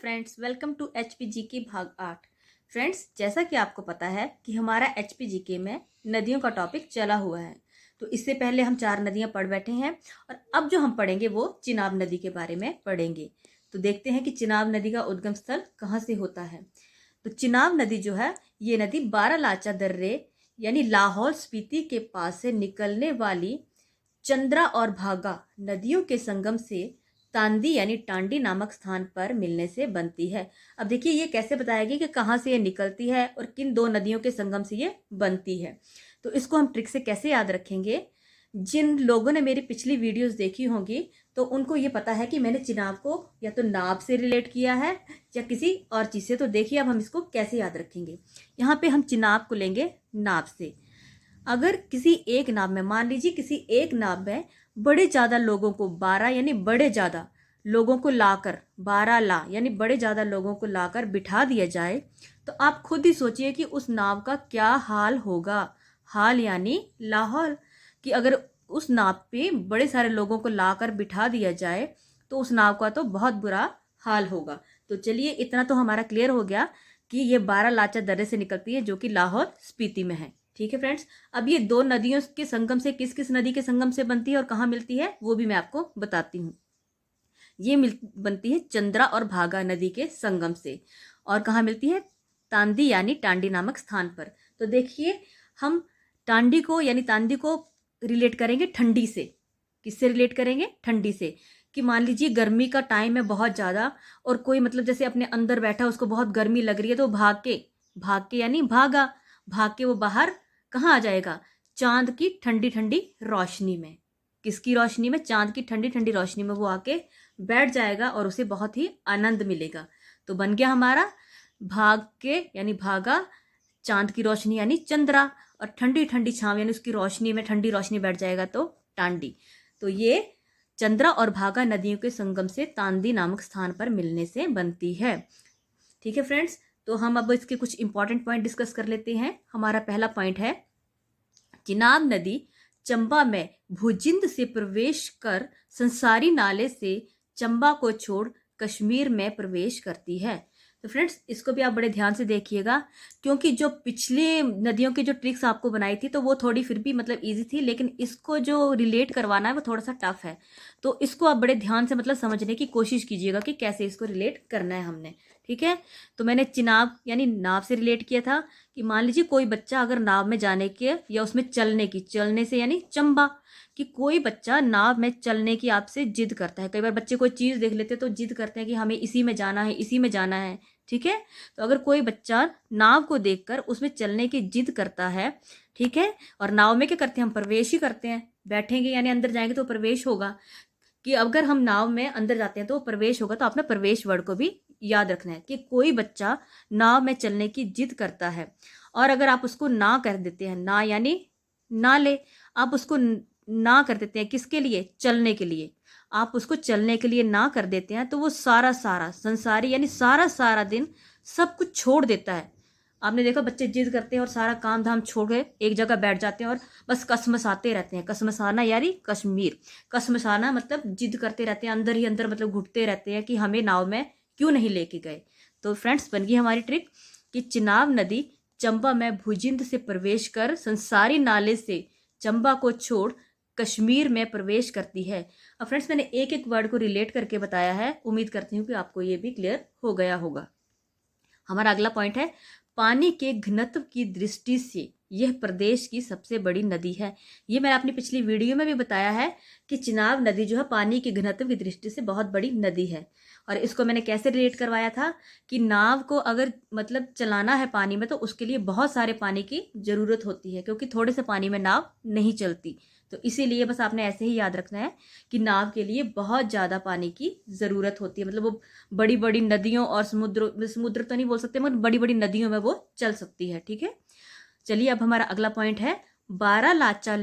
Friends, welcome to HPGK भाग 8। Friends, जैसा कि आपको पता है कि हमारा HPGK में नदियों का टॉपिक चला हुआ है। तो इससे पहले हम 4 नदियां पढ़ बैठे हैं और अब जो हम पढ़ेंगे वो चिनाब नदी के बारे में पढ़ेंगे। तो देखते हैं कि चिनाब नदी का उद्गम स्थल कहाँ से होता है। तो चिनाब नदी जो है, ये नदी बारालाचा दर्रे यानी लाहौल स्पीति के पास से निकलने वाली चंद्रा और भागा नदियों के संगम से तांदी यानी टांडी नामक स्थान पर मिलने से बनती है। अब देखिए ये कैसे बताएगी कि कहाँ से ये निकलती है और किन दो नदियों के संगम से ये बनती है। तो इसको हम ट्रिक से कैसे याद रखेंगे। जिन लोगों ने मेरी पिछली वीडियोस देखी होंगी तो उनको ये पता है कि मैंने चिनाब को या तो नाव से रिलेट किया है या किसी और चीज़ से। तो देखिए अब हम इसको कैसे याद रखेंगे। यहाँ पे हम चिनाब को लेंगे नाव से। अगर किसी एक नाव में, मान लीजिए किसी एक नाव में बड़े ज़्यादा लोगों को 12 यानी बड़े ज़्यादा लोगों को लाकर 12 ला यानी बड़े ज़्यादा लोगों को लाकर बिठा दिया जाए तो आप खुद ही सोचिए कि उस नाव का क्या हाल होगा। हाल यानी लाहौल, कि अगर उस नाव पे बड़े सारे लोगों को लाकर बिठा दिया जाए तो उस नाव का तो बहुत बुरा हाल होगा। तो चलिए इतना तो हमारा क्लियर हो गया कि ये बारालाचा दर्रे से निकलती है जो कि लाहौल स्पीति में है। ठीक है फ्रेंड्स, अब ये दो नदियों के संगम से किस किस नदी के संगम से बनती है और कहाँ मिलती है वो भी मैं आपको बताती हूँ। ये बनती है चंद्रा और भागा नदी के संगम से। और कहाँ मिलती है? तांदी यानी टांडी नामक स्थान पर। तो देखिए हम टांडी को यानी तांदी को रिलेट करेंगे ठंडी से। किससे रिलेट करेंगे? ठंडी से। कि मान लीजिए गर्मी का टाइम है बहुत ज़्यादा और कोई मतलब जैसे अपने अंदर बैठा, उसको बहुत गर्मी लग रही है तो भाग के यानी भाग के वो बाहर कहाँ आ जाएगा? चांद की ठंडी ठंडी रोशनी में। किसकी रोशनी में? चांद की ठंडी ठंडी रोशनी में वो आके बैठ जाएगा और उसे बहुत ही आनंद मिलेगा। तो बन गया हमारा भाग के यानी भागा, चांद की रोशनी यानी चंद्रा, और ठंडी ठंडी छांव यानी उसकी रोशनी में ठंडी रोशनी बैठ जाएगा तो टांडी। तो ये चंद्रा और भागा नदियों के संगम से तांदी नामक स्थान पर मिलने से बनती है। ठीक है फ्रेंड्स, तो हम अब इसके कुछ इंपॉर्टेंट पॉइंट डिस्कस कर लेते हैं। हमारा पहला पॉइंट है, चिनाब नदी चंबा में भुजिंद से प्रवेश कर संसारी नाले से चंबा को छोड़ कश्मीर में प्रवेश करती है। तो फ्रेंड्स इसको भी आप बड़े ध्यान से देखिएगा, क्योंकि जो पिछले नदियों की जो ट्रिक्स आपको बनाई थी तो वो थोड़ी फिर भी मतलब इजी थी, लेकिन इसको जो रिलेट करवाना है वो थोड़ा सा टफ है। तो इसको आप बड़े ध्यान से मतलब समझने की कोशिश कीजिएगा कि कैसे इसको रिलेट करना है हमने। ठीक है, तो मैंने चिनाब यानी नाव से रिलेट किया था कि मान लीजिए कोई बच्चा अगर नाव में जाने के या उसमें चलने से यानी चंबा, कि कोई बच्चा नाव में चलने की आपसे जिद करता है। कई बार बच्चे कोई चीज़ देख लेते हैं तो जिद करते हैं कि हमें इसी में जाना है, इसी में जाना है। ठीक है, तो अगर कोई बच्चा नाव को देखकर उसमें चलने की जिद करता है, ठीक है, और नाव में क्या करते हैं? हम प्रवेश ही करते हैं। बैठेंगे यानी अंदर जाएंगे तो प्रवेश होगा, कि अगर हम नाव में अंदर जाते हैं तो प्रवेश होगा। तो आपने प्रवेश वर्ड को भी याद रखना है कि कोई बच्चा नाव में चलने की जिद करता है और अगर आप उसको ना कर देते हैं, ना यानी ना ले, आप उसको ना कर देते हैं किसके लिए? चलने के लिए। आप उसको चलने के लिए ना कर देते हैं तो वो सारा सारा संसारी यानी सारा सारा दिन सब कुछ छोड़ देता है। आपने देखा बच्चे जिद करते हैं और सारा काम धाम छोड़ के एक जगह बैठ जाते हैं और बस कसमसाते रहते हैं। कसमसाना यानी कश्मीर, कसमसाना मतलब जिद करते रहते हैं, अंदर ही अंदर मतलब घुटते रहते हैं कि हमें नाव में क्यों नहीं लेके गए। तो फ्रेंड्स बन गई हमारी ट्रिक कि चिनाब नदी चंबा में भुजिंद से प्रवेश कर संसारी नाले से चंबा को छोड़ कश्मीर में प्रवेश करती है। अब फ्रेंड्स मैंने एक एक वर्ड को रिलेट करके बताया है, उम्मीद करती हूँ कि आपको ये भी क्लियर हो गया होगा। हमारा अगला पॉइंट है, पानी के घनत्व की दृष्टि से यह प्रदेश की सबसे बड़ी नदी है। ये मैंने अपनी पिछली वीडियो में भी बताया है कि चिनाब नदी जो है पानी के घनत्व की दृष्टि से बहुत बड़ी नदी है। और इसको मैंने कैसे रिलेट करवाया था कि नाव को अगर मतलब चलाना है पानी में तो उसके लिए बहुत सारे पानी की ज़रूरत होती है, क्योंकि थोड़े से पानी में नाव नहीं चलती। तो इसीलिए बस आपने ऐसे ही याद रखना है कि नाव के लिए बहुत ज़्यादा पानी की ज़रूरत होती है। मतलब वो बड़ी बड़ी नदियों और समुद्र तो नहीं बोल सकते मगर बड़ी बड़ी नदियों में वो चल सकती है। ठीक है, चलिए अब हमारा अगला पॉइंट है, बारालाचा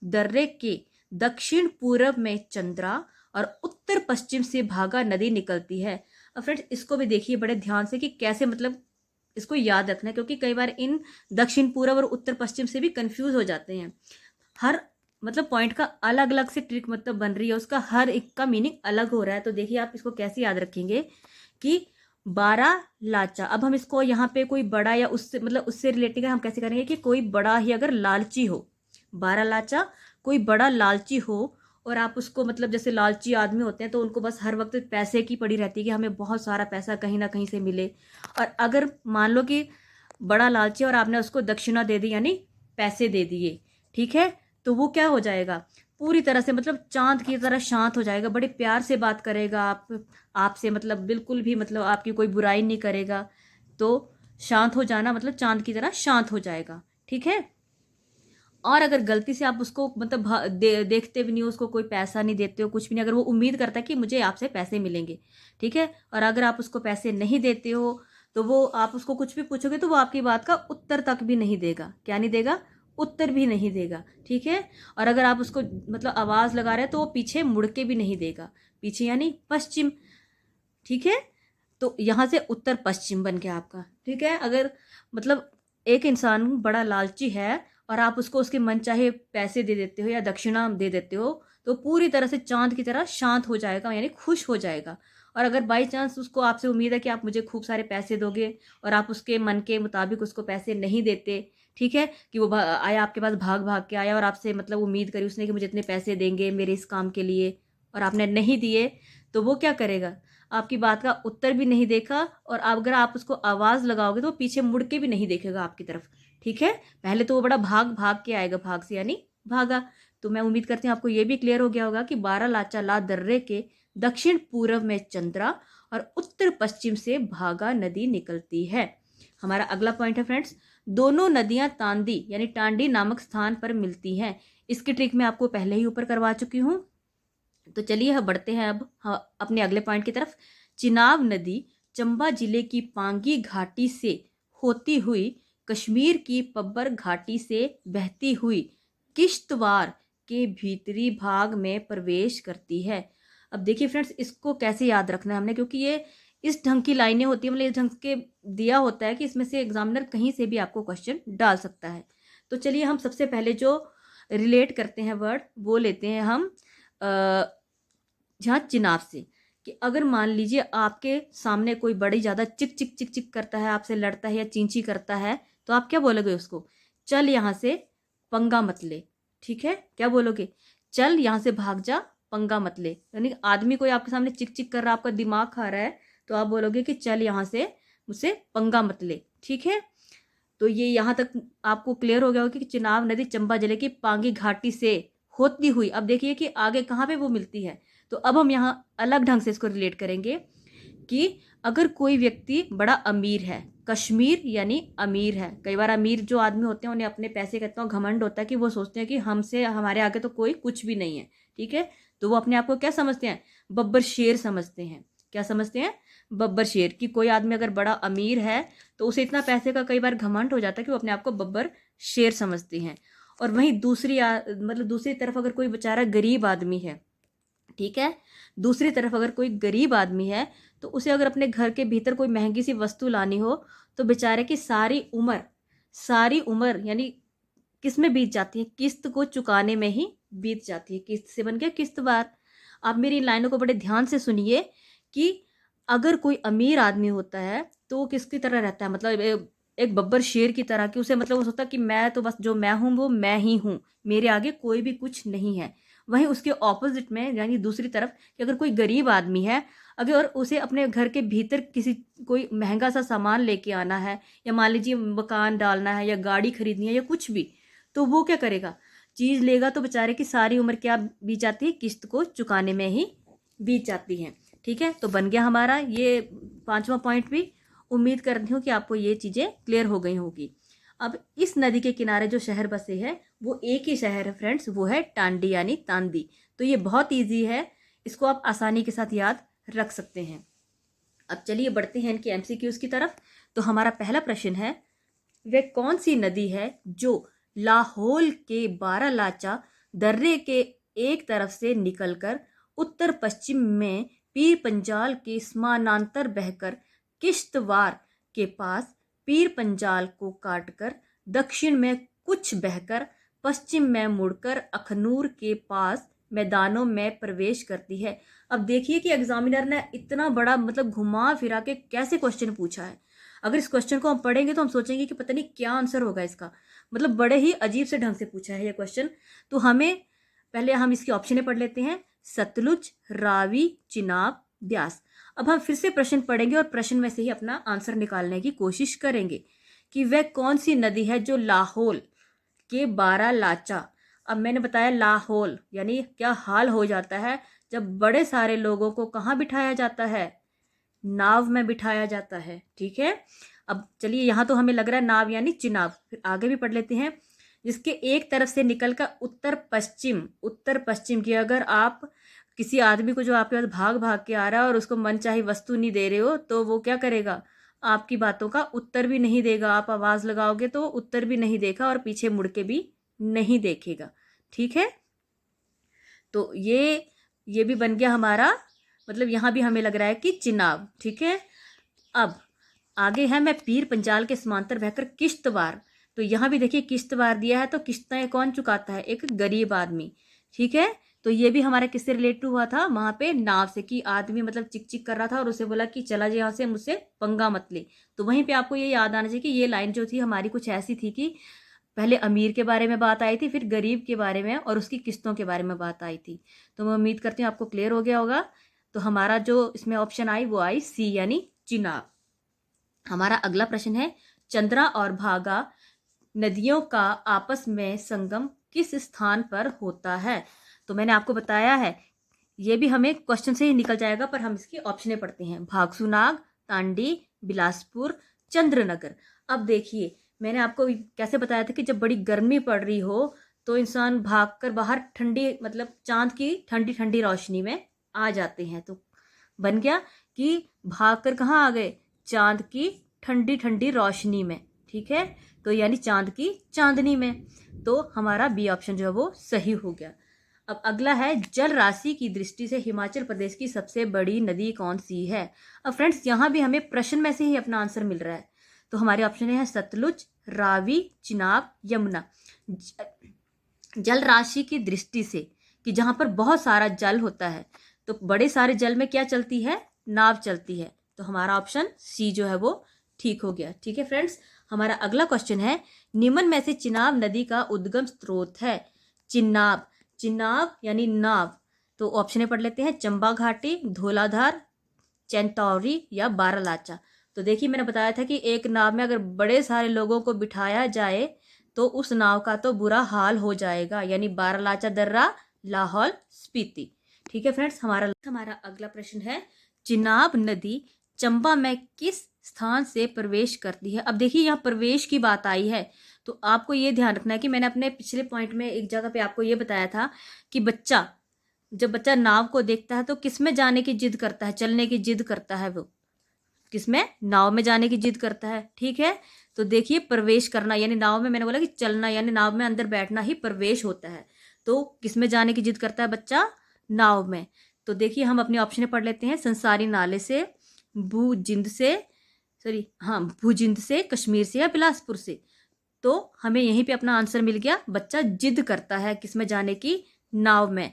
दर्रे के दक्षिण पूर्व में चंद्रा और उत्तर पश्चिम से भागा नदी निकलती है। अब फ्रेंड्स इसको भी देखिए बड़े ध्यान से कि कैसे मतलब इसको याद रखना है, क्योंकि कई बार इन दक्षिण पूर्व और उत्तर पश्चिम से भी कंफ्यूज हो जाते हैं। हर मतलब पॉइंट का अलग अलग से ट्रिक मतलब बन रही है, उसका हर एक का मीनिंग अलग हो रहा है। तो देखिए आप इसको कैसे याद रखेंगे कि बारह लाचा। अब हम इसको यहाँ पे कोई बड़ा या उससे मतलब उससे रिलेटेड हम कैसे करेंगे कि कोई बड़ा ही अगर लालची हो, बारह लाचा कोई बड़ा लालची हो, और आप उसको मतलब जैसे लालची आदमी होते हैं तो उनको बस हर वक्त पैसे की पड़ी रहती है कि हमें बहुत सारा पैसा कहीं ना कहीं से मिले। और अगर मान लो कि बड़ा लालची और आपने उसको दक्षिणा दे दी यानी पैसे दे दिए, ठीक है, तो वो क्या हो जाएगा, पूरी तरह से मतलब चांद की तरह शांत हो जाएगा, बड़े प्यार से बात करेगा आपसे, मतलब बिल्कुल भी मतलब आपकी कोई बुराई नहीं करेगा। तो शांत हो जाना मतलब चांद की तरह शांत हो जाएगा, ठीक है। और अगर गलती से आप उसको मतलब देखते भी नहीं हो, उसको कोई पैसा नहीं देते हो, कुछ भी नहीं, अगर वो उम्मीद करता है कि मुझे आपसे पैसे मिलेंगे, ठीक है, और अगर आप उसको पैसे नहीं देते हो तो वो आप उसको कुछ भी पूछोगे तो वो आपकी बात का उत्तर तक भी नहीं देगा। क्या नहीं देगा? उत्तर भी नहीं देगा, ठीक है। और अगर आप उसको मतलब आवाज़ लगा रहे हैं तो वो पीछे मुड़ के भी नहीं देगा। पीछे यानी पश्चिम, ठीक है। तो यहाँ से उत्तर पश्चिम बन गया आपका, ठीक है। अगर मतलब एक इंसान बड़ा लालची है और आप उसको उसके मन चाहे पैसे दे देते हो या दक्षिणा दे देते हो तो पूरी तरह से चांद की तरह शांत हो जाएगा यानी खुश हो जाएगा। और अगर बाई चांस उसको आपसे उम्मीद है कि आप मुझे खूब सारे पैसे दोगे और आप उसके मन के मुताबिक उसको पैसे नहीं देते, ठीक है, कि वो आया आपके पास भाग भाग के आया और आपसे मतलब उम्मीद करी उसने कि मुझे इतने पैसे देंगे मेरे इस काम के लिए, और आपने नहीं दिए, तो वो क्या करेगा, आपकी बात का उत्तर भी नहीं देखा, और अगर आप उसको आवाज़ लगाओगे तो वो पीछे मुड़ के भी नहीं देखेगा आपकी तरफ, ठीक है। पहले तो वो बड़ा भाग भाग के आएगा, भाग से यानी भागा। तो मैं उम्मीद करती हूँ आपको ये भी क्लियर हो गया होगा कि बारह लाचा ला दर्रे के दक्षिण पूर्व में चंद्रा और उत्तर पश्चिम से भागा नदी निकलती है। हमारा अगला पॉइंट है फ्रेंड्स, दोनों नदियां तांदी यानी टांडी नामक स्थान पर मिलती हैं। इसकी ट्रिक मैं आपको पहले ही ऊपर करवा चुकी हूँ। तो चलिए हम बढ़ते हैं अब अपने अगले पॉइंट की तरफ। चिनाब नदी चंबा जिले की पांगी घाटी से होती हुई कश्मीर की पब्बर घाटी से बहती हुई किश्तवाड़ के भीतरी भाग में प्रवेश करती है। अब देखिए फ्रेंड्स, इसको कैसे याद रखना है हमने, क्योंकि ये इस ढंग की लाइनें होती है, मतलब इस ढंग के दिया होता है कि इसमें से एग्जामिनर कहीं से भी आपको क्वेश्चन डाल सकता है। तो चलिए हम सबसे पहले जो रिलेट करते हैं वर्ड वो लेते हैं हम जहाँ चिनाब से, कि अगर मान लीजिए आपके सामने कोई बड़ी ज़्यादा चिक चिक चिक चिक करता है, आपसे लड़ता है या चींची करता है, तो आप क्या बोलोगे उसको, चल यहाँ से पंगा मत ले, ठीक है। क्या बोलोगे, चल यहाँ से भाग जा, पंगा मत ले। यानी आदमी कोई आपके सामने चिक चिक कर रहा है, आपका दिमाग खा रहा है, तो आप बोलोगे कि चल यहाँ से मुझसे पंगा मत ले, ठीक है। तो ये यहाँ तक आपको क्लियर हो गया होगा कि चिनाब नदी चंबा जिले की पांगी घाटी से होती हुई, अब देखिए कि आगे कहाँ पे वो मिलती है। तो अब हम यहाँ अलग ढंग से इसको रिलेट करेंगे कि अगर कोई व्यक्ति बड़ा अमीर है, कश्मीर यानी अमीर है, कई बार अमीर जो आदमी होते हैं उन्हें अपने पैसे का इतना घमंड होता है कि वो सोचते हैं कि हमसे हमारे आगे तो कोई कुछ भी नहीं है, ठीक है। तो वो अपने आप को क्या समझते हैं, बब्बर शेर समझते हैं। क्या समझते हैं, बब्बर शेर। कि कोई आदमी अगर बड़ा अमीर है तो उसे इतना पैसे का कई बार घमंड हो जाता है कि वो अपने आप को बब्बर शेर समझते हैं। और वहीं मतलब दूसरी तरफ अगर कोई बेचारा गरीब आदमी है, ठीक है, दूसरी तरफ अगर कोई गरीब आदमी है तो उसे अगर अपने घर के भीतर कोई महंगी सी वस्तु लानी हो तो बेचारे की सारी उम्र यानी किस में बीत जाती है, किस्त को चुकाने में ही बीत जाती है। किस्त से बन गया किस्तवार। आप मेरी इन लाइनों को बड़े ध्यान से सुनिए कि अगर कोई अमीर आदमी होता है तो वो किसकी तरह रहता है, मतलब एक बब्बर शेर की तरह, कि उसे मतलब वो सोचता है कि मैं तो बस जो मैं हूँ वो मैं ही हूँ, मेरे आगे कोई भी कुछ नहीं है। वहीं उसके ऑपोजिट में यानी दूसरी तरफ कि अगर कोई गरीब आदमी है, अगर उसे अपने घर के भीतर किसी कोई महंगा सा सामान लेके आना है, या मान लीजिए मकान डालना है या गाड़ी खरीदनी है या कुछ भी, तो वो क्या करेगा, चीज़ लेगा तो बेचारे की सारी उम्र क्या बीत जाती है, किस्त को चुकाने में ही बीत जाती है, ठीक है। तो बन गया हमारा ये पांचवा पॉइंट भी। उम्मीद करती हूँ कि आपको ये चीज़ें क्लियर हो गई होगी। अब इस नदी के किनारे जो शहर बसे हैं वो एक ही शहर है फ्रेंड्स, वो है टांडी यानी तांदी। तो ये बहुत ईजी है, इसको आप आसानी के साथ याद रख सकते हैं। अब चलिए बढ़ते हैं इनके एमसीक्यूज की तरफ। तो हमारा पहला प्रश्न है, वह कौन सी नदी है जो लाहौल के बारालाचा दर्रे के एक तरफ से निकलकर उत्तर पश्चिम में पीर पंजाल के समानांतर बहकर किश्तवाड़ के पास पीर पंजाल को काटकर दक्षिण में कुछ बहकर पश्चिम में मुड़कर अखनूर के पास मैदानों में प्रवेश करती है। अब देखिए कि एग्जामिनर ने इतना बड़ा मतलब घुमा फिरा के कैसे क्वेश्चन पूछा है। अगर इस क्वेश्चन को हम पढ़ेंगे तो हम सोचेंगे कि पता नहीं क्या आंसर होगा इसका, मतलब बड़े ही अजीब से ढंग से पूछा है ये क्वेश्चन। तो हमें पहले हम इसकी ऑप्शनें पढ़ लेते हैं, सतलुज, रावी, चिनाब, ब्यास। अब हम फिर से प्रश्न पढ़ेंगे और प्रश्न में से ही अपना आंसर निकालने की कोशिश करेंगे कि वह कौन सी नदी है जो लाहौल के बारालाचा। अब मैंने बताया लाहौल यानी क्या हाल हो जाता है जब बड़े सारे लोगों को कहाँ बिठाया जाता है, नाव में बिठाया जाता है। ठीक है, अब चलिए यहाँ तो हमें लग रहा है नाव यानी चिनाब, फिर आगे भी पढ़ लेते हैं। जिसके एक तरफ से निकलकर उत्तर पश्चिम की, अगर आप किसी आदमी को जो आपके पास भाग भाग के आ रहा है और उसको मनचाही वस्तु नहीं दे रहे हो तो वो क्या करेगा, आपकी बातों का उत्तर भी नहीं देगा। आप आवाज लगाओगे तो उत्तर भी नहीं देगा और पीछे मुड़ के भी नहीं देखेगा। ठीक है, तो ये भी बन गया हमारा, मतलब यहाँ भी हमें लग रहा है कि चिनाब। ठीक है, अब आगे है मैं पीर पंजाल के समांतर बहकर किश्तवार। तो यहाँ भी देखिए किश्तवार दिया है, तो किश्तें कौन चुकाता है, एक गरीब आदमी। ठीक है, तो ये भी हमारा किससे रिलेटेड हुआ था, वहां पे नाव से, कि आदमी मतलब चिक चिक कर रहा था और उसे बोला कि चला जाए यहाँ से, मुझसे पंगा मत ले। तो वहीं पे आपको ये याद आना चाहिए कि ये लाइन जो थी हमारी कुछ ऐसी थी कि पहले अमीर के बारे में बात आई थी, फिर गरीब के बारे में और उसकी किस्तों के बारे में बात आई थी। तो मैं उम्मीद करती हूँ आपको क्लियर हो गया होगा। तो हमारा जो इसमें ऑप्शन आई वो आई सी यानी चिनाब। हमारा अगला प्रश्न है, चंद्रा और भागा नदियों का आपस में संगम किस स्थान पर होता है। तो मैंने आपको बताया है, ये भी हमें क्वेश्चन से ही निकल जाएगा, पर हम इसकी ऑप्शनें पढ़ते हैं। भागसुनाग, तांडी, बिलासपुर, चंद्रनगर। अब देखिए मैंने आपको कैसे बताया था कि जब बड़ी गर्मी पड़ रही हो तो इंसान भागकर बाहर ठंडी मतलब चांद की ठंडी ठंडी रोशनी में आ जाते हैं। तो बन गया कि भागकर कहाँ आ गए, चांद की ठंडी ठंडी रोशनी में। ठीक है, तो यानी चांद की चांदनी में। तो हमारा बी ऑप्शन जो है वो सही हो गया। अब अगला है, जल राशि की दृष्टि से हिमाचल प्रदेश की सबसे बड़ी नदी कौन सी है। अब फ्रेंड्स यहाँ भी हमें प्रश्न में से ही अपना आंसर मिल रहा है। तो हमारे ऑप्शन है सतलुज, रावी, चिनाब, यमुना। जल राशि की दृष्टि से कि जहां पर बहुत सारा जल होता है, तो बड़े सारे जल में क्या चलती है, नाव चलती है। तो हमारा ऑप्शन सी जो है वो ठीक हो गया। ठीक है फ्रेंड्स, हमारा अगला क्वेश्चन है, निम्न में से चिनाब नदी का उद्गम स्रोत है। चिनाब यानी नाव। तो ऑप्शन पढ़ लेते हैं, चंबा घाटी, धौलाधार, चंदौरी या बारालाचा। तो देखिए मैंने बताया था कि एक नाव में अगर बड़े सारे लोगों को बिठाया जाए तो उस नाव का तो बुरा हाल हो जाएगा, यानी बारालाचा दर्रा, लाहौल स्पीति। ठीक है फ्रेंड्स, हमारा अगला प्रश्न है, चिनाब नदी चंबा में किस स्थान से प्रवेश करती है। अब देखिए यहाँ प्रवेश की बात आई है, तो आपको ये ध्यान रखना है कि मैंने अपने पिछले पॉइंट में एक जगह पे आपको ये बताया था कि जब बच्चा नाव को देखता है तो किस में जाने की जिद करता है, चलने की जिद करता है, वो किसमें, नाव में जाने की जिद करता है। ठीक है, तो देखिए प्रवेश करना यानी नाव में, मैंने बोला कि चलना यानी नाव में अंदर बैठना ही प्रवेश होता है। तो किसमें जाने की जिद करता है बच्चा, नाव में। तो देखिए हम अपने ऑप्शन पढ़ लेते हैं, संसारी नाले से, भूजिंद से, कश्मीर से या बिलासपुर से। तो हमें यहीं पे अपना आंसर मिल गया, बच्चा जिद करता है किसमें जाने की, नाव में।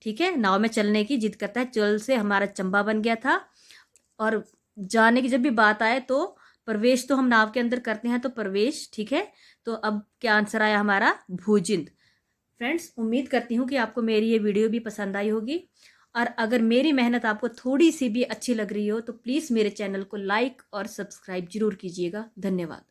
ठीक है, नाव में चलने की जिद करता है। चल से हमारा चंबा बन गया था, और जाने की जब भी बात आए तो प्रवेश तो हम नाव के अंदर करते हैं, तो प्रवेश। ठीक है, तो अब क्या आंसर आया हमारा, भूजिंद। फ्रेंड्स, उम्मीद करती हूँ कि आपको मेरी ये वीडियो भी पसंद आई होगी, और अगर मेरी मेहनत आपको थोड़ी सी भी अच्छी लग रही हो तो प्लीज़ मेरे चैनल को लाइक और सब्सक्राइब जरूर कीजिएगा। धन्यवाद।